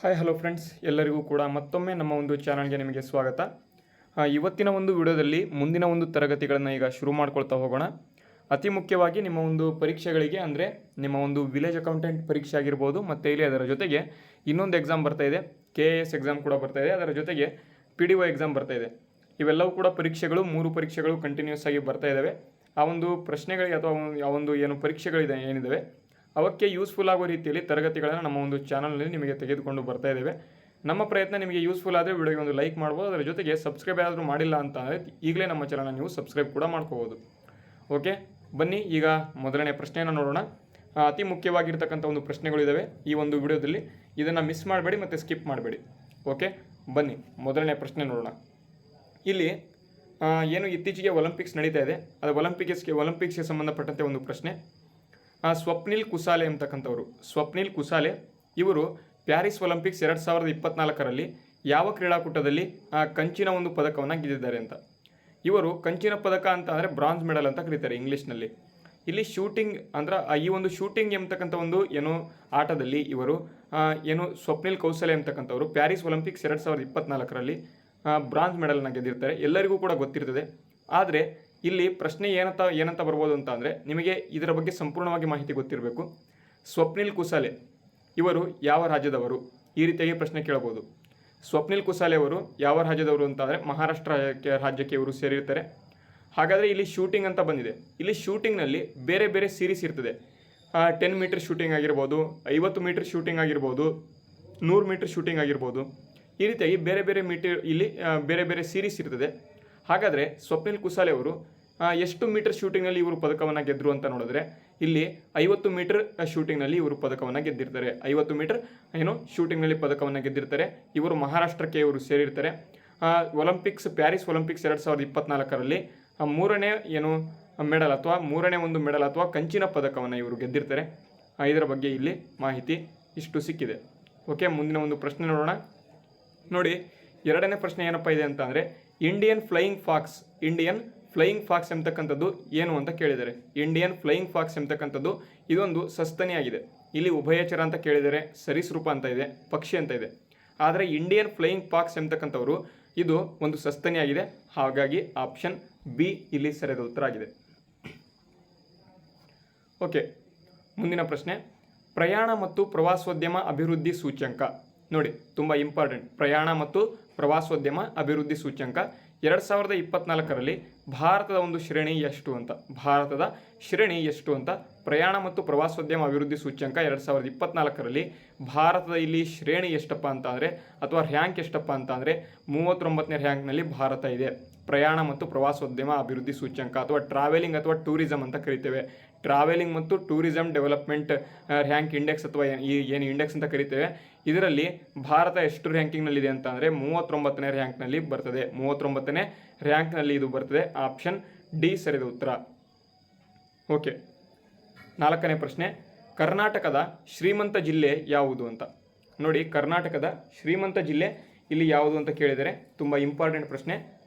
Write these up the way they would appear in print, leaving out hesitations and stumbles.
Hi hello friends, ಎಲ್ಲರಿಗೂ ಕೂಡ ಮತ್ತೊಮ್ಮೆ ನಮ್ಮ ಒಂದು ಚಾನಲ್ಗೆ ನಿಮಗೆ ಸ್ವಾಗತ. ಇವತ್ತಿನ ಒಂದು ವಿಡಿಯೋದಲ್ಲಿ ಮುಂದಿನ ಒಂದು ತರಗತಿಗಳನ್ನು ಈಗ ಶುರು ಮಾಡ್ಕೊಳ್ತಾ ಹೋಗೋಣ. ಅತಿ ಮುಖ್ಯವಾಗಿ ನಿಮ್ಮ ಒಂದು ಪರೀಕ್ಷೆಗಳಿಗೆ ಅಂದರೆ ನಿಮ್ಮ ಒಂದು ವಿಲೇಜ್ ಅಕೌಂಟೆಂಟ್ ಪರೀಕ್ಷೆ ಆಗಿರ್ಬೋದು, ಮತ್ತು ಇಲ್ಲಿ ಅದರ ಜೊತೆಗೆ ಇನ್ನೊಂದು ಎಕ್ಸಾಮ್ ಬರ್ತಾಯಿದೆ, KAS ಎಕ್ಸಾಮ್ ಕೂಡ ಬರ್ತಾಯಿದೆ, ಅದರ ಜೊತೆಗೆ PDO ಎಕ್ಸಾಮ್ ಬರ್ತಾಯಿದೆ. ಇವೆಲ್ಲವೂ ಕೂಡ ಪರೀಕ್ಷೆಗಳು, 3 ಪರೀಕ್ಷೆಗಳು ಕಂಟಿನ್ಯೂಸ್ ಆಗಿ ಬರ್ತಾ ಇದ್ದಾವೆ. ಆ ಒಂದು ಪ್ರಶ್ನೆಗಳಿಗೆ ಅಥವಾ ಆ ಒಂದು ಏನು ಪರೀಕ್ಷೆಗಳಿದೆ ಏನಿದ್ದಾವೆ ಅವಕ್ಕೆ ಯೂಸ್ಫುಲ್ ಆಗೋ ರೀತಿಯಲ್ಲಿ ತರಗತಿಗಳನ್ನು ನಮ್ಮ ಒಂದು ಚಾನಲ್ನಲ್ಲಿ ನಿಮಗೆ ತೆಗೆದುಕೊಂಡು ಬರ್ತಾ ಇದ್ದೇವೆ. ನಮ್ಮ ಪ್ರಯತ್ನ ನಿಮಗೆ ಯೂಸ್ಫುಲ್ ಆದರೆ ವಿಡಿಯೋಗೆ ಒಂದು ಲೈಕ್ ಮಾಡ್ಬೋದು, ಅದರ ಜೊತೆಗೆ ಸಬ್ಸ್ಕ್ರೈಬ್ ಯಾರಾದರೂ ಮಾಡಿಲ್ಲ ಅಂತ ಅಂದರೆ ಈಗಲೇ ನಮ್ಮ ಚಾನಲ್ನ ನೀವು ಸಬ್ಸ್ಕ್ರೈಬ್ ಕೂಡ ಮಾಡ್ಕೋಬೋದು. ಓಕೆ, ಬನ್ನಿ ಈಗ ಮೊದಲನೇ ಪ್ರಶ್ನೆಯನ್ನು ನೋಡೋಣ. ಅತಿ ಮುಖ್ಯವಾಗಿರ್ತಕ್ಕಂಥ ಒಂದು ಪ್ರಶ್ನೆಗಳಿದ್ದಾವೆ ಈ ಒಂದು ವಿಡಿಯೋದಲ್ಲಿ, ಇದನ್ನು ಮಿಸ್ ಮಾಡಬೇಡಿ ಮತ್ತು ಸ್ಕಿಪ್ ಮಾಡಬೇಡಿ. ಓಕೆ, ಬನ್ನಿ ಮೊದಲನೇ ಪ್ರಶ್ನೆ ನೋಡೋಣ. ಇಲ್ಲಿ ಏನು ಇತ್ತೀಚೆಗೆ ಒಲಿಂಪಿಕ್ಸ್ ನಡೀತಾ ಇದೆ, ಅದು ಒಲಿಂಪಿಕ್ಸ್ಗೆ ಸಂಬಂಧಪಟ್ಟಂತೆ ಒಂದು ಪ್ರಶ್ನೆ. ಸ್ವಪ್ನಿಲ್ ಕುಸಾಲೆ ಅಂತಕ್ಕಂಥವ್ರು, ಸ್ವಪ್ನಿಲ್ ಕುಸಾಲೆ ಇವರು ಪ್ಯಾರಿಸ್ ಒಲಿಂಪಿಕ್ಸ್ 2024ರಲ್ಲಿ ಯಾವ ಕ್ರೀಡಾಕೂಟದಲ್ಲಿ ಕಂಚಿನ ಒಂದು ಪದಕವನ್ನು ಗೆದ್ದಿದ್ದಾರೆ ಅಂತ. ಇವರು ಕಂಚಿನ ಪದಕ ಅಂತ ಅಂದರೆ ಬ್ರಾಂಜ್ ಮೆಡಲ್ ಅಂತ ಕರೀತಾರೆ ಇಂಗ್ಲೀಷ್ನಲ್ಲಿ. ಇಲ್ಲಿ ಶೂಟಿಂಗ್ ಅಂದ್ರೆ ಈ ಒಂದು ಶೂಟಿಂಗ್ ಎಂಬತಕ್ಕಂಥ ಒಂದು ಏನು ಆಟದಲ್ಲಿ ಇವರು ಏನು ಸ್ವಪ್ನಿಲ್ ಕೌಸಲೆ ಅಂತಕ್ಕಂಥವ್ರು ಪ್ಯಾರಿಸ್ ಒಲಿಂಪಿಕ್ಸ್ 2024ರಲ್ಲಿ ಬ್ರಾಂಜ್ ಮೆಡಲ್ನ ಗೆದ್ದಿರ್ತಾರೆ, ಎಲ್ಲರಿಗೂ ಕೂಡ ಗೊತ್ತಿರ್ತದೆ. ಆದರೆ ಇಲ್ಲಿ ಪ್ರಶ್ನೆ ಏನಂತ ಬರ್ಬೋದು ಅಂತ ಅಂದರೆ, ನಿಮಗೆ ಇದರ ಬಗ್ಗೆ ಸಂಪೂರ್ಣವಾಗಿ ಮಾಹಿತಿ ಗೊತ್ತಿರಬೇಕು. ಸ್ವಪ್ನಿಲ್ ಕುಸಾಲೆ ಇವರು ಯಾವ ರಾಜ್ಯದವರು, ಈ ರೀತಿಯಾಗಿ ಪ್ರಶ್ನೆ ಕೇಳಬಹುದು. ಸ್ವಪ್ನಿಲ್ ಕುಸಾಲೆ ಅವರು ಯಾವ ರಾಜ್ಯದವರು ಅಂತ ಅಂದರೆ ಮಹಾರಾಷ್ಟ್ರ ರಾಜ್ಯಕ್ಕೆ ಇವರು ಸೇರಿರ್ತಾರೆ. ಹಾಗಾದರೆ ಇಲ್ಲಿ ಶೂಟಿಂಗ್ ಅಂತ ಬಂದಿದೆ. ಇಲ್ಲಿ ಶೂಟಿಂಗ್ನಲ್ಲಿ ಬೇರೆ ಬೇರೆ ಸೀರೀಸ್ ಇರ್ತದೆ. 10 ಮೀಟರ್ ಶೂಟಿಂಗ್ ಆಗಿರ್ಬೋದು, 50 ಮೀಟರ್ ಶೂಟಿಂಗ್ ಆಗಿರ್ಬೋದು, 100 ಮೀಟರ್ ಶೂಟಿಂಗ್ ಆಗಿರ್ಬೋದು. ಈ ರೀತಿಯಾಗಿ ಬೇರೆ ಬೇರೆ ಮೀಟರ್ ಇಲ್ಲಿ ಬೇರೆ ಬೇರೆ ಸೀರೀಸ್ ಇರ್ತದೆ. ಹಾಗಾದರೆ ಸ್ವಪ್ನಿಲ್ ಕುಸಾಲೆ ಅವರು ಎಷ್ಟು ಮೀಟರ್ ಶೂಟಿಂಗ್ನಲ್ಲಿ ಇವರು ಪದಕವನ್ನು ಗೆದ್ದರು ಅಂತ ನೋಡಿದ್ರೆ, ಇಲ್ಲಿ 50 ಮೀಟರ್ ಶೂಟಿಂಗ್ನಲ್ಲಿ ಇವರು ಪದಕವನ್ನು ಗೆದ್ದಿರ್ತಾರೆ. 50 ಮೀಟರ್ ಏನು ಶೂಟಿಂಗ್ನಲ್ಲಿ ಪದಕವನ್ನು ಗೆದ್ದಿರ್ತಾರೆ. ಇವರು ಮಹಾರಾಷ್ಟ್ರಕ್ಕೆ ಇವರು ಸೇರಿರ್ತಾರೆ. ಪ್ಯಾರಿಸ್ ಒಲಿಂಪಿಕ್ಸ್ 2024ರಲ್ಲಿ ಮೂರನೇ ಒಂದು ಮೆಡಲ್ ಅಥವಾ ಕಂಚಿನ ಪದಕವನ್ನು ಇವರು ಗೆದ್ದಿರ್ತಾರೆ. ಇದರ ಬಗ್ಗೆ ಇಲ್ಲಿ ಮಾಹಿತಿ ಇಷ್ಟು ಸಿಕ್ಕಿದೆ. ಓಕೆ, ಮುಂದಿನ ಒಂದು ಪ್ರಶ್ನೆ ನೋಡೋಣ. ನೋಡಿ, ಎರಡನೇ ಪ್ರಶ್ನೆ ಏನಪ್ಪ ಇದೆ ಅಂತ ಅಂದರೆ, ಇಂಡಿಯನ್ ಫ್ಲೈಯಿಂಗ್ ಫಾಕ್ಸ್ ಎಂಬತಕ್ಕಂಥದ್ದು ಏನು ಅಂತ ಕೇಳಿದ್ದಾರೆ. ಇಂಡಿಯನ್ ಫ್ಲೈಯಿಂಗ್ ಫಾಕ್ಸ್ ಎಂಬತಕ್ಕಂಥದ್ದು ಇದೊಂದು ಸಸ್ತನಿಯಾಗಿದೆ. ಇಲ್ಲಿ ಉಭಯಚರ ಅಂತ ಕೇಳಿದರೆ, ಸರೀಸೃಪ ಅಂತ ಇದೆ, ಪಕ್ಷಿ ಅಂತ ಇದೆ. ಆದರೆ ಇಂಡಿಯನ್ ಫ್ಲೈಯಿಂಗ್ ಫಾಕ್ಸ್ ಎಂಬತಕ್ಕಂಥವರು ಇದು ಒಂದು ಸಸ್ತನಿಯಾಗಿದೆ. ಹಾಗಾಗಿ ಆಪ್ಷನ್ ಬಿ ಇಲ್ಲಿ ಸರಿಯಾದ ಉತ್ತರ ಆಗಿದೆ. ಓಕೆ, ಮುಂದಿನ ಪ್ರಶ್ನೆ. ಪ್ರಯಾಣ ಮತ್ತು ಪ್ರವಾಸೋದ್ಯಮ ಅಭಿವೃದ್ಧಿ ಸೂಚ್ಯಂಕ. ನೋಡಿ, ತುಂಬ ಇಂಪಾರ್ಟೆಂಟ್. ಪ್ರಯಾಣ ಮತ್ತು ಪ್ರವಾಸೋದ್ಯಮ ಅಭಿವೃದ್ಧಿ ಸೂಚ್ಯಂಕ 2024ರಲ್ಲಿ ಭಾರತದ ಒಂದು ಶ್ರೇಣಿ ಎಷ್ಟು ಅಂತ ಪ್ರಯಾಣ ಮತ್ತು ಪ್ರವಾಸೋದ್ಯಮ ಅಭಿವೃದ್ಧಿ ಸೂಚ್ಯಂಕ 2024ರಲ್ಲಿ ಭಾರತದ ಇಲ್ಲಿ ಶ್ರೇಣಿ ಎಷ್ಟಪ್ಪ ಅಂತ ಅಂದರೆ, ಅಥವಾ ರ್ಯಾಂಕ್ ಎಷ್ಟಪ್ಪ ಅಂತ ಅಂದರೆ 39ನೇ ರ್ಯಾಂಕ್ನಲ್ಲಿ ಭಾರತ ಇದೆ. ಪ್ರಯಾಣ ಮತ್ತು ಪ್ರವಾಸೋದ್ಯಮ ಅಭಿವೃದ್ಧಿ ಸೂಚ್ಯಂಕ ಅಥವಾ ಟ್ರಾವೆಲಿಂಗ್ ಅಥವಾ ಟೂರಿಸಂ ಅಂತ ಕರಿತೇವೆ. ಟ್ರಾವೆಲಿಂಗ್ ಮತ್ತು ಟೂರಿಸಂ ಡೆವಲಪ್ಮೆಂಟ್ ರ್ಯಾಂಕ್ ಇಂಡೆಕ್ಸ್ ಅಥವಾ ಏನು ಇಂಡೆಕ್ಸ್ ಅಂತ ಕರಿತೇವೆ. ಇದರಲ್ಲಿ ಭಾರತ ಎಷ್ಟು ರ್ಯಾಂಕಿಂಗ್ನಲ್ಲಿದೆ ಅಂತ ಅಂದರೆ 39ನೇ ರ್ಯಾಂಕ್ನಲ್ಲಿ ಬರ್ತದೆ. 39ನೇ ರ್ಯಾಂಕ್ನಲ್ಲಿ ಇದು ಬರ್ತದೆ. ಆಪ್ಷನ್ ಡಿ ಸರಿಯಾದ ಉತ್ತರ. ಓಕೆ, 4ನೇ ಪ್ರಶ್ನೆ. ಕರ್ನಾಟಕದ ಶ್ರೀಮಂತ ಜಿಲ್ಲೆ ಯಾವುದು ಅಂತ. ನೋಡಿ, ಕರ್ನಾಟಕದ ಶ್ರೀಮಂತ ಜಿಲ್ಲೆ ಇಲ್ಲಿ ಯಾವುದು ಅಂತ ಕೇಳಿದರೆ ತುಂಬ ಇಂಪಾರ್ಟೆಂಟ್ ಪ್ರಶ್ನೆ.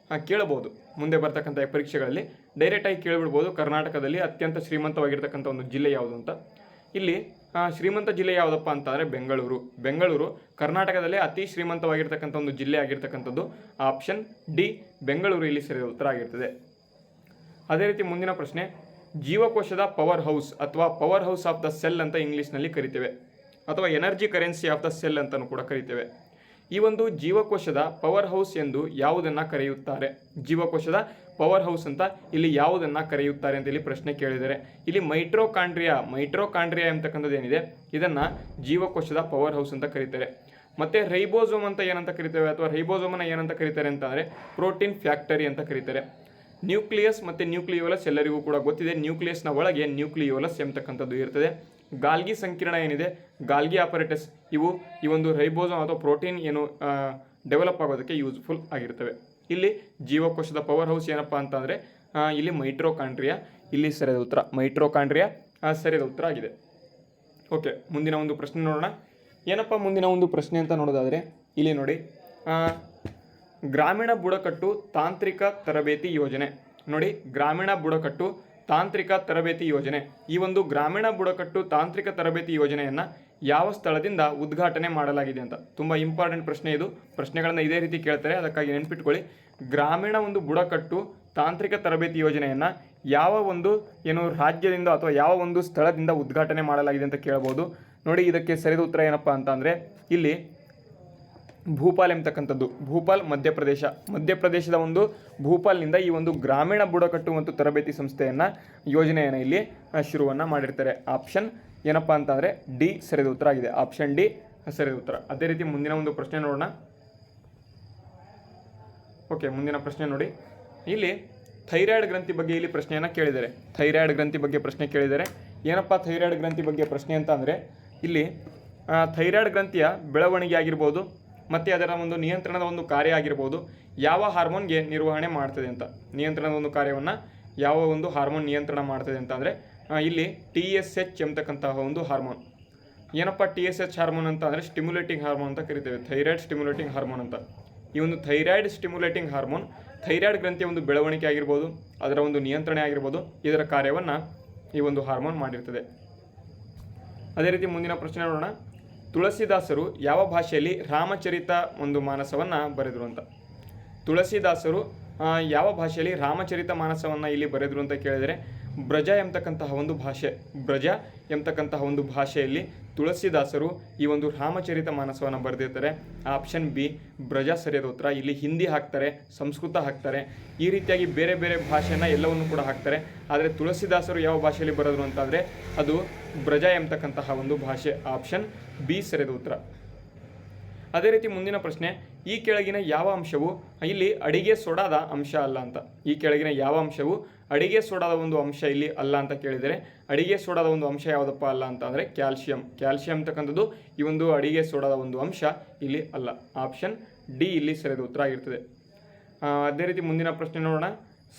ಕೇಳಬಹುದು ಮುಂದೆ ಬರ್ತಕ್ಕಂಥ ಪರೀಕ್ಷೆಗಳಲ್ಲಿ ಡೈರೆಕ್ಟಾಗಿ ಕೇಳಿಬಿಡ್ಬೋದು. ಕರ್ನಾಟಕದಲ್ಲಿ ಅತ್ಯಂತ ಶ್ರೀಮಂತವಾಗಿರ್ತಕ್ಕಂಥ ಒಂದು ಜಿಲ್ಲೆ ಯಾವುದು ಅಂತ. ಇಲ್ಲಿ ಶ್ರೀಮಂತ ಜಿಲ್ಲೆ ಯಾವುದಪ್ಪ ಅಂತ ಅಂದರೆ ಬೆಂಗಳೂರು ಕರ್ನಾಟಕದಲ್ಲೇ ಅತಿ ಶ್ರೀಮಂತವಾಗಿರ್ತಕ್ಕಂಥ ಒಂದು ಜಿಲ್ಲೆ ಆಗಿರ್ತಕ್ಕಂಥದ್ದು. ಆಪ್ಷನ್ ಡಿ ಬೆಂಗಳೂರು ಇಲ್ಲಿ ಸರಿಯಾದ ಉತ್ತರ ಆಗಿರ್ತದೆ. ಅದೇ ರೀತಿ ಮುಂದಿನ ಪ್ರಶ್ನೆ. ಜೀವಕೋಶದ ಪವರ್ ಹೌಸ್ ಅಥವಾ power house of the cell ಅಂತ ಇಂಗ್ಲೀಷ್ನಲ್ಲಿ ಕರಿತೇವೆ, ಅಥವಾ energy currency of the cell ಅಂತಲೂ ಕೂಡ ಕರಿತೇವೆ. ಈ ಒಂದು ಜೀವಕೋಶದ ಪವರ್ ಹೌಸ್ ಎಂದು ಯಾವುದನ್ನು ಕರೆಯುತ್ತಾರೆ? ಜೀವಕೋಶದ ಪವರ್ ಹೌಸ್ ಅಂತ ಇಲ್ಲಿ ಯಾವುದನ್ನು ಕರೆಯುತ್ತಾರೆ ಅಂತ ಇಲ್ಲಿ ಪ್ರಶ್ನೆ ಕೇಳಿದರೆ, ಇಲ್ಲಿ ಮೈಟ್ರೋಕಾಂಡ್ರಿಯಾ ಎಂಬತಕ್ಕಂಥದ್ದು ಏನಿದೆ ಇದನ್ನು ಜೀವಕೋಶದ ಪವರ್ ಹೌಸ್ ಅಂತ ಕರೀತಾರೆ. ಮತ್ತು ರೈಬೋಸೋಮ್ ಅಂತ ಏನಂತ ಕರಿತೇವೆ, ಅಥವಾ ರೈಬೋಸೋಮನ್ನು ಏನಂತ ಕರೀತಾರೆ ಅಂತ ಅಂದರೆ ಪ್ರೋಟೀನ್ ಫ್ಯಾಕ್ಟರಿ ಅಂತ ಕರೀತಾರೆ. ನ್ಯೂಕ್ಲಿಯಸ್ ಮತ್ತು ನ್ಯೂಕ್ಲಿಯೋಲಸ್ ಎಲ್ಲರಿಗೂ ಕೂಡ ಗೊತ್ತಿದೆ. ನ್ಯೂಕ್ಲಿಯಸ್ನ ಒಳಗೆ ನ್ಯೂಕ್ಲಿಯೋಲಸ್ ಎಂಬತಕ್ಕಂಥದ್ದು ಇರ್ತದೆ. ಗಾಲ್ಗಿ ಸಂಕೀರ್ಣ ಏನಿದೆ, ಗಾಲ್ಗಿ ಆಪರೇಟಸ್, ಈ ಒಂದು ರೈಬೋಸೋಮ್ ಅಥವಾ ಪ್ರೋಟೀನ್ ಏನು ಡೆವಲಪ್ ಆಗೋದಕ್ಕೆ ಯೂಸ್ಫುಲ್ ಆಗಿರ್ತವೆ. ಇಲ್ಲಿ ಜೀವಕೋಶದ ಪವರ್ ಹೌಸ್ ಏನಪ್ಪ ಅಂತ ಅಂದರೆ ಇಲ್ಲಿ ಮೈಟ್ರೋಕಾಂಡ್ರಿಯಾ ಇಲ್ಲಿ ಸರಿಯಾದ ಉತ್ತರ. ಮೈಟ್ರೋಕಾಂಡ್ರಿಯಾ ಸರಿಯಾದ ಉತ್ತರ ಆಗಿದೆ. ಓಕೆ, ಮುಂದಿನ ಒಂದು ಪ್ರಶ್ನೆ ನೋಡೋಣ. ಏನಪ್ಪ ಮುಂದಿನ ಒಂದು ಪ್ರಶ್ನೆ ಅಂತ ನೋಡೋದಾದರೆ, ಇಲ್ಲಿ ನೋಡಿ, ಗ್ರಾಮೀಣ ಬುಡಕಟ್ಟು ತಾಂತ್ರಿಕ ತರಬೇತಿ ಯೋಜನೆ. ನೋಡಿ, ಗ್ರಾಮೀಣ ಬುಡಕಟ್ಟು ತಾಂತ್ರಿಕ ತರಬೇತಿ ಯೋಜನೆ. ಈ ಒಂದು ಗ್ರಾಮೀಣ ಬುಡಕಟ್ಟು ತಾಂತ್ರಿಕ ತರಬೇತಿ ಯೋಜನೆಯನ್ನು ಯಾವ ಸ್ಥಳದಿಂದ ಉದ್ಘಾಟನೆ ಮಾಡಲಾಗಿದೆ ಅಂತ. ತುಂಬ ಇಂಪಾರ್ಟೆಂಟ್ ಪ್ರಶ್ನೆ ಇದು. ಪ್ರಶ್ನೆಗಳನ್ನು ಇದೇ ರೀತಿ ಕೇಳ್ತಾರೆ, ಅದಕ್ಕಾಗಿ ನೆನ್ಪಿಟ್ಕೊಳ್ಳಿ. ಗ್ರಾಮೀಣ ಒಂದು ಬುಡಕಟ್ಟು ತಾಂತ್ರಿಕ ತರಬೇತಿ ಯೋಜನೆಯನ್ನು ಯಾವ ಒಂದು ರಾಜ್ಯದಿಂದ ಅಥವಾ ಯಾವ ಒಂದು ಸ್ಥಳದಿಂದ ಉದ್ಘಾಟನೆ ಮಾಡಲಾಗಿದೆ ಅಂತ ಕೇಳಬಹುದು. ನೋಡಿ, ಇದಕ್ಕೆ ಸರಿದ ಉತ್ತರ ಏನಪ್ಪ ಅಂತ ಅಂದರೆ ಇಲ್ಲಿ ಭೂಪಾಲ್ ಎಂಬತಕ್ಕಂಥದ್ದು. ಭೂಪಾಲ್ ಮಧ್ಯಪ್ರದೇಶದ ಒಂದು ಭೂಪಾಲ್ನಿಂದ ಈ ಒಂದು ಗ್ರಾಮೀಣ ಬುಡಕಟ್ಟು ಮತ್ತು ತರಬೇತಿ ಸಂಸ್ಥೆಯನ್ನು ಯೋಜನೆಯನ್ನು ಇಲ್ಲಿ ಶುರುವನ್ನು ಮಾಡಿರ್ತಾರೆ. ಆಪ್ಷನ್ ಏನಪ್ಪ ಅಂತಂದರೆ ಡಿ ಸರಿದ ಉತ್ತರ ಆಗಿದೆ. ಆಪ್ಷನ್ ಡಿ ಸರಿದ ಉತ್ತರ. ಅದೇ ರೀತಿ ಮುಂದಿನ ಒಂದು ಪ್ರಶ್ನೆ ನೋಡೋಣ. ಓಕೆ, ಮುಂದಿನ ಪ್ರಶ್ನೆ ನೋಡಿ. ಇಲ್ಲಿ ಥೈರಾಯ್ಡ್ ಗ್ರಂಥಿ ಬಗ್ಗೆ ಇಲ್ಲಿ ಪ್ರಶ್ನೆಯನ್ನು ಕೇಳಿದ್ದಾರೆ. ಥೈರಾಯ್ಡ್ ಗ್ರಂಥಿ ಬಗ್ಗೆ ಪ್ರಶ್ನೆ ಕೇಳಿದ್ದಾರೆ. ಏನಪ್ಪ ಥೈರಾಯ್ಡ್ ಗ್ರಂಥಿ ಬಗ್ಗೆ ಪ್ರಶ್ನೆ ಅಂತ ಅಂದರೆ ಇಲ್ಲಿ ಥೈರಾಯ್ಡ್ ಗ್ರಂಥಿಯ ಬೆಳವಣಿಗೆ ಆಗಿರ್ಬೋದು ಮತ್ತು ಅದರ ಒಂದು ನಿಯಂತ್ರಣದ ಒಂದು ಕಾರ್ಯ ಆಗಿರ್ಬೋದು ಯಾವ ಹಾರ್ಮೋನ್ಗೆ ನಿರ್ವಹಣೆ ಮಾಡ್ತದೆ ಅಂತ. ನಿಯಂತ್ರಣದ ಒಂದು ಕಾರ್ಯವನ್ನು ಯಾವ ಒಂದು ಹಾರ್ಮೋನ್ ನಿಯಂತ್ರಣ ಮಾಡ್ತದೆ ಅಂತ ಅಂದರೆ ಇಲ್ಲಿ TSH ಎಂಬತಕ್ಕಂತಹ ಒಂದು ಹಾರ್ಮೋನ್. ಏನಪ್ಪ TSH ಹಾರ್ಮೋನ್ ಅಂತ ಅಂದರೆ ಸ್ಟಿಮ್ಯುಲೇಟಿಂಗ್ ಹಾರ್ಮೋನ್ ಅಂತ ಕರಿತೇವೆ. ಥೈರಾಯ್ಡ್ ಸ್ಟಿಮ್ಯುಲೇಟಿಂಗ್ ಹಾರ್ಮೋನ್ ಅಂತ. ಈ ಒಂದು ಥೈರಾಯ್ಡ್ ಸ್ಟಿಮ್ಯುಲೇಟಿಂಗ್ ಹಾರ್ಮೋನ್ ಥೈರಾಯ್ಡ್ ಗ್ರಂಥಿಯ ಒಂದು ಬೆಳವಣಿಗೆ ಆಗಿರ್ಬೋದು, ಅದರ ಒಂದು ನಿಯಂತ್ರಣೆ ಆಗಿರ್ಬೋದು, ಇದರ ಕಾರ್ಯವನ್ನು ಈ ಒಂದು ಹಾರ್ಮೋನ್ ಮಾಡಿರ್ತದೆ. ಅದೇ ರೀತಿ ಮುಂದಿನ ಪ್ರಶ್ನೆ ನೋಡೋಣ. ತುಳಸಿದಾಸರು ಯಾವ ಭಾಷೆಯಲ್ಲಿ ರಾಮಚರಿತ ಒಂದು ಮಾನಸವನ್ನು ಬರೆದರು ಅಂತ. ತುಳಸಿದಾಸರು ಯಾವ ಭಾಷೆಯಲ್ಲಿ ರಾಮಚರಿತ ಮಾನಸವನ್ನು ಇಲ್ಲಿ ಬರೆದರು ಅಂತ ಕೇಳಿದರೆ ಬ್ರಜ ಎಂಬತಕ್ಕಂತಹ ಒಂದು ಭಾಷೆಯಲ್ಲಿ ತುಳಸಿದಾಸರು ಈ ಒಂದು ರಾಮಚರಿತ ಮಾನಸವನ್ನು ಬರೆದಿರ್ತಾರೆ. ಆಪ್ಷನ್ ಬಿ ಬ್ರಜ ಸರಿಯಾದ ಉತ್ತರ. ಇಲ್ಲಿ ಹಿಂದಿ ಹಾಕ್ತಾರೆ, ಸಂಸ್ಕೃತ ಹಾಕ್ತಾರೆ, ಈ ರೀತಿಯಾಗಿ ಬೇರೆ ಬೇರೆ ಭಾಷೆಯನ್ನು ಎಲ್ಲವನ್ನು ಕೂಡ ಹಾಕ್ತಾರೆ. ಆದರೆ ತುಳಸಿದಾಸರು ಯಾವ ಭಾಷೆಯಲ್ಲಿ ಬರೆದರು ಅಂತಂದರೆ ಅದು ಬ್ರಜ ಎಂಬತಕ್ಕಂತಹ ಒಂದು ಭಾಷೆ. ಆಪ್ಷನ್ ಬಿ ಸರಿಯಾದ ಉತ್ತರ. ಅದೇ ರೀತಿ ಮುಂದಿನ ಪ್ರಶ್ನೆ. ಈ ಕೆಳಗಿನ ಯಾವ ಅಂಶವು ಇಲ್ಲಿ ಅಡಿಗೆ ಸೋಡಾದ ಅಂಶ ಅಲ್ಲ ಅಂತ. ಈ ಕೆಳಗಿನ ಯಾವ ಅಂಶವು ಅಡಿಗೆ ಸೋಡಾದ ಒಂದು ಅಂಶ ಇಲ್ಲಿ ಅಲ್ಲ ಅಂತ ಕೇಳಿದರೆ ಅಡಿಗೆ ಸೋಡಾದ ಒಂದು ಅಂಶ ಯಾವುದಪ್ಪ ಅಲ್ಲ ಅಂತ ಅಂದರೆ ಕ್ಯಾಲ್ಶಿಯಂ ಅಂತಕ್ಕಂಥದ್ದು ಈ ಒಂದು ಅಡಿಗೆ ಸೋಡಾದ ಒಂದು ಅಂಶ ಇಲ್ಲಿ ಅಲ್ಲ. ಆಪ್ಷನ್ ಡಿ ಇಲ್ಲಿ ಸರಿಯಾದ ಉತ್ತರ ಆಗಿರ್ತದೆ. ಅದೇ ರೀತಿ ಮುಂದಿನ ಪ್ರಶ್ನೆ ನೋಡೋಣ.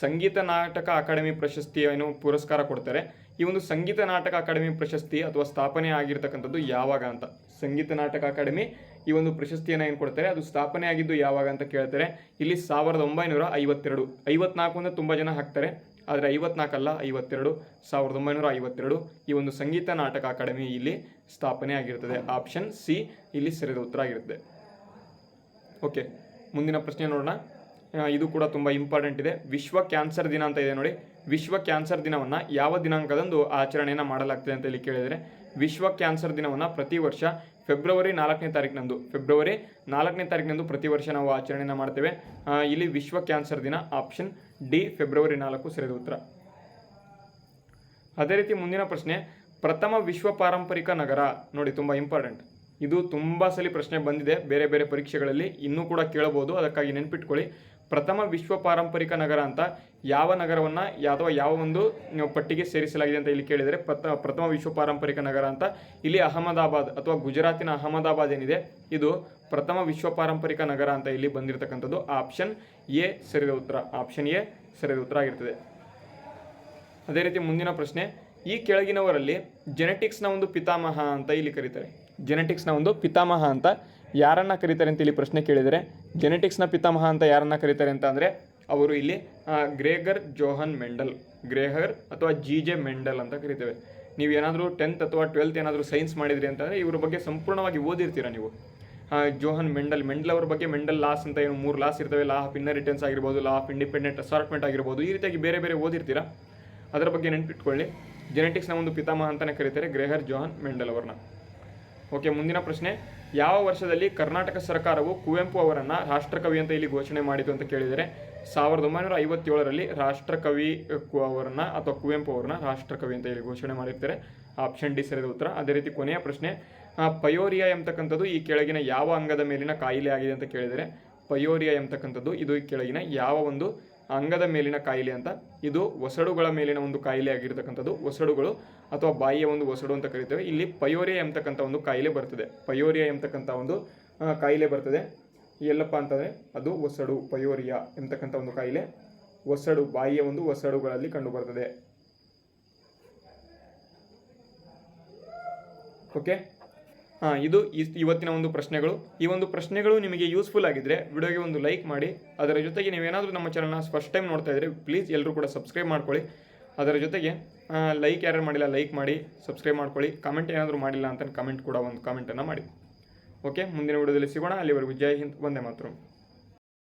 ಸಂಗೀತ ನಾಟಕ ಅಕಾಡೆಮಿ ಪ್ರಶಸ್ತಿಯನ್ನು ಪುರಸ್ಕಾರ ಕೊಡ್ತಾರೆ. ಈ ಒಂದು ಸಂಗೀತ ನಾಟಕ ಅಕಾಡೆಮಿ ಪ್ರಶಸ್ತಿ ಅಥವಾ ಸ್ಥಾಪನೆ ಆಗಿರ್ತಕ್ಕಂಥದ್ದು ಯಾವಾಗ ಅಂತ. ಸಂಗೀತ ನಾಟಕ ಅಕಾಡೆಮಿ ಈ ಒಂದು ಪ್ರಶಸ್ತಿಯನ್ನು ಏನು ಕೊಡ್ತಾರೆ, ಅದು ಸ್ಥಾಪನೆ ಆಗಿದ್ದು ಯಾವಾಗ ಅಂತ ಕೇಳ್ತಾರೆ. ಇಲ್ಲಿ 1952. 54 ಅಂದರೆ ತುಂಬ ಜನ ಹಾಕ್ತಾರೆ, ಆದರೆ 54 ಅಲ್ಲ, 52. 1952 ಈ ಒಂದು ಸಂಗೀತ ನಾಟಕ ಅಕಾಡೆಮಿ ಇಲ್ಲಿ ಸ್ಥಾಪನೆ ಆಗಿರ್ತದೆ. ಆಪ್ಷನ್ ಸಿ ಇಲ್ಲಿ ಸರಿಯಾದ ಉತ್ತರ ಆಗಿರ್ತದೆ. ಓಕೆ, ಮುಂದಿನ ಪ್ರಶ್ನೆ ನೋಡೋಣ. ಇದು ಕೂಡ ತುಂಬ ಇಂಪಾರ್ಟೆಂಟ್ ಇದೆ. ವಿಶ್ವ ಕ್ಯಾನ್ಸರ್ ದಿನ ಅಂತ ಇದೆ ನೋಡಿ. ವಿಶ್ವ ಕ್ಯಾನ್ಸರ್ ದಿನವನ್ನು ಯಾವ ದಿನಾಂಕದಂದು ಆಚರಣೆಯನ್ನು ಮಾಡಲಾಗ್ತದೆ ಅಂತ ಇಲ್ಲಿ ಕೇಳಿದರೆ ವಿಶ್ವ ಕ್ಯಾನ್ಸರ್ ದಿನವನ್ನು ಪ್ರತಿ ವರ್ಷ ಫೆಬ್ರವರಿ 4ನೇ ತಾರೀಕಿನಂದು ಪ್ರತಿ ವರ್ಷ ನಾವು ಆಚರಣೆಯನ್ನು ಮಾಡ್ತೇವೆ. ಇಲ್ಲಿ ವಿಶ್ವ ಕ್ಯಾನ್ಸರ್ ದಿನ. ಆಪ್ಷನ್ ಡಿ ಫೆಬ್ರವರಿ 4 ಸರಿಯಾದ ಉತ್ತರ. ಅದೇ ರೀತಿ ಮುಂದಿನ ಪ್ರಶ್ನೆ. ಪ್ರಥಮ ವಿಶ್ವ ಪಾರಂಪರಿಕ ನಗರ ನೋಡಿ, ತುಂಬ ಇಂಪಾರ್ಟೆಂಟ್. ಇದು ತುಂಬ ಸಲ ಪ್ರಶ್ನೆ ಬಂದಿದೆ ಬೇರೆ ಬೇರೆ ಪರೀಕ್ಷೆಗಳಲ್ಲಿ, ಇನ್ನೂ ಕೂಡ ಕೇಳಬಹುದು, ಅದಕ್ಕಾಗಿ ನೆನ್ಪಿಟ್ಕೊಳ್ಳಿ. ಪ್ರಥಮ ವಿಶ್ವ ಪಾರಂಪರಿಕ ನಗರ ಅಂತ ಯಾವ ನಗರವನ್ನು ಅಥವಾ ಯಾವ ಒಂದು ಪಟ್ಟಿಗೆ ಸೇರಿಸಲಾಗಿದೆ ಅಂತ ಇಲ್ಲಿ ಕೇಳಿದರೆ ಪ್ರಥಮ ವಿಶ್ವ ಪಾರಂಪರಿಕ ನಗರ ಅಂತ ಇಲ್ಲಿ ಅಹಮದಾಬಾದ್ ಅಥವಾ ಗುಜರಾತಿನ ಅಹಮದಾಬಾದ್ ಏನಿದೆ ಇದು ಪ್ರಥಮ ವಿಶ್ವ ಪಾರಂಪರಿಕ ನಗರ ಅಂತ ಇಲ್ಲಿ ಬಂದಿರತಕ್ಕಂಥದ್ದು. ಆಪ್ಷನ್ ಎ ಸರಿಯಾದ ಉತ್ತರ. ಆಪ್ಷನ್ ಎ ಸರಿಯಾದ ಉತ್ತರ ಆಗಿರ್ತದೆ. ಅದೇ ರೀತಿ ಮುಂದಿನ ಪ್ರಶ್ನೆ. ಈ ಕೆಳಗಿನವರಲ್ಲಿ ಜೆನೆಟಿಕ್ಸ್ನ ಒಂದು ಪಿತಾಮಹ ಅಂತ ಇಲ್ಲಿ ಕರೀತಾರೆ. ಜೆನೆಟಿಕ್ಸ್ನ ಒಂದು ಪಿತಾಮಹ ಅಂತ ಯಾರನ್ನ ಕರೀತಾರೆ ಅಂತ ಇಲ್ಲಿ ಪ್ರಶ್ನೆ ಕೇಳಿದರೆ ಜೆನೆಟಿಕ್ಸ್ನ ಪಿತಾಮಹ ಅಂತ ಯಾರನ್ನ ಕರೀತಾರೆ ಅಂತ ಅಂದರೆ ಅವರು ಇಲ್ಲಿ ಗ್ರೆಗರ್ ಜೋಹನ್ ಮೆಂಡಲ್, ಗ್ರೆಗರ್ ಅಥವಾ GJ ಮೆಂಡಲ್ ಅಂತ ಕರಿತೇವೆ. ನೀವು ಏನಾದರೂ 10th ಅಥವಾ 12th ಏನಾದರೂ ಸೈನ್ಸ್ ಮಾಡಿದ್ರಿ ಅಂತಂದರೆ ಇವ್ರ ಬಗ್ಗೆ ಸಂಪೂರ್ಣವಾಗಿ ಓದಿರ್ತೀರ ನೀವು. ಜೋಹನ್ ಮೆಂಡಲ್ ಅವರ ಬಗ್ಗೆ ಮೆಂಡಲ್ ಲಾಸ್ ಅಂತ ಏನು 3 ಲಾಸ್ ಇರ್ತವೆ. ಲಾ ಆಫ್ ಇನ್ನರಿಟೆನ್ಸ್ ಆಗಿರ್ಬೋದು, ಲಾ ಆಫ್ ಇಂಡಿಪೆಂಡೆಂಟ್ ಅಸಾರ್ಟ್ಮೆಂಟ್ ಆಗಿರ್ಬೋದು, ಈ ರೀತಿಯಾಗಿ ಬೇರೆ ಬೇರೆ ಓದಿರ್ತೀರ. ಅದರ ಬಗ್ಗೆ ನೆನಪಿಟ್ಕೊಳ್ಳಿ. ಜೆನೆಟಿಕ್ಸ್ನ ಒಂದು ಪಿತಾಮಹ ಅಂತಲೇ ಕರೀತಾರೆ ಗ್ರೆಗರ್ ಜೋಹನ್ ಮೆಂಡಲ್ ಅವರನ್ನ. ಓಕೆ, ಮುಂದಿನ ಪ್ರಶ್ನೆ. ಯಾವ ವರ್ಷದಲ್ಲಿ ಕರ್ನಾಟಕ ಸರ್ಕಾರವು ಕುವೆಂಪು ಅವರನ್ನು ರಾಷ್ಟ್ರಕವಿ ಅಂತ ಇಲ್ಲಿ ಘೋಷಣೆ ಮಾಡಿತು ಅಂತ ಕೇಳಿದರೆ 1957ರಲ್ಲಿ ರಾಷ್ಟ್ರಕವಿ ಅವರನ್ನು ಅಥವಾ ಕುವೆಂಪು ಅವರನ್ನ ರಾಷ್ಟ್ರಕವಿ ಅಂತ ಇಲ್ಲಿ ಘೋಷಣೆ ಮಾಡಿರ್ತಾರೆ. ಆಪ್ಷನ್ ಡಿ ಸರಿಯಾದ ಉತ್ತರ. ಅದೇ ರೀತಿ ಕೊನೆಯ ಪ್ರಶ್ನೆ. ಪಯೋರಿಯಾ ಎಂಬತಕ್ಕಂಥದ್ದು ಈ ಕೆಳಗಿನ ಯಾವ ಅಂಗದ ಮೇಲಿನ ಕಾಯಿಲೆ ಆಗಿದೆ ಅಂತ ಕೇಳಿದರೆ ಪಯೋರಿಯಾ ಎಂಬತಕ್ಕಂಥದ್ದು ಇದು ಈ ಕೆಳಗಿನ ಯಾವ ಒಂದು ಅಂಗದ ಮೇಲಿನ ಕಾಯಿಲೆ ಅಂತ. ಇದು ಒಸಡುಗಳ ಮೇಲಿನ ಒಂದು ಕಾಯಿಲೆ ಆಗಿರ್ತಕ್ಕಂಥದ್ದು. ಒಸಡುಗಳು ಅಥವಾ ಬಾಯಿಯ ಒಂದು ಒಸಡು ಅಂತ ಕರಿತೇವೆ. ಇಲ್ಲಿ ಪಯೋರಿಯಾ ಎಂಬತಕ್ಕಂಥ ಒಂದು ಕಾಯಿಲೆ ಬರ್ತದೆ. ಪಯೋರಿಯಾ ಎಂಬತಕ್ಕಂಥ ಒಂದು ಕಾಯಿಲೆ ಬರ್ತದೆ. ಎಲ್ಲಪ್ಪ ಅಂತಂದರೆ ಅದು ಒಸಡು. ಪಯೋರಿಯಾ ಎಂಬತಕ್ಕಂಥ ಒಂದು ಕಾಯಿಲೆ ಒಸಡು, ಬಾಯಿಯ ಒಂದು ಒಸಡುಗಳಲ್ಲಿ ಕಂಡುಬರ್ತದೆ. ಓಕೆ, ಇದು ಇವತ್ತಿನ ಒಂದು ಪ್ರಶ್ನೆಗಳು. ಈ ಒಂದು ಪ್ರಶ್ನೆಗಳು ನಿಮಗೆ ಯೂಸ್ಫುಲ್ ಆಗಿದ್ದರೆ ವಿಡಿಯೋಗೆ ಒಂದು ಲೈಕ್ ಮಾಡಿ. ಅದರ ಜೊತೆಗೆ ನೀವೇನಾದರೂ ನಮ್ಮ ಚಾನಲ್ನ ಫಸ್ಟ್ ಟೈಮ್ ನೋಡ್ತಾ ಇದ್ದರೆ ಪ್ಲೀಸ್ ಎಲ್ಲರೂ ಕೂಡ ಸಬ್ಸ್ಕ್ರೈಬ್ ಮಾಡ್ಕೊಳ್ಳಿ. ಅದರ ಜೊತೆಗೆ ಲೈಕ್ ಯಾರು ಮಾಡಿಲ್ಲ ಲೈಕ್ ಮಾಡಿ, ಸಬ್ಸ್ಕ್ರೈಬ್ ಮಾಡ್ಕೊಳ್ಳಿ, ಕಮೆಂಟ್ ಏನಾದರೂ ಮಾಡಿಲ್ಲ ಅಂತ ಕಮೆಂಟ್ ಕೂಡ ಒಂದು ಕಮೆಂಟನ್ನು ಮಾಡಿ. ಓಕೆ, ಮುಂದಿನ ವಿಡಿಯೋದಲ್ಲಿ ಸಿಗೋಣ. ಅಲ್ಲಿವರೆಗೂ ಜೈ ಹಿಂದ್, ವಂದೇ ಮಾತರಂ.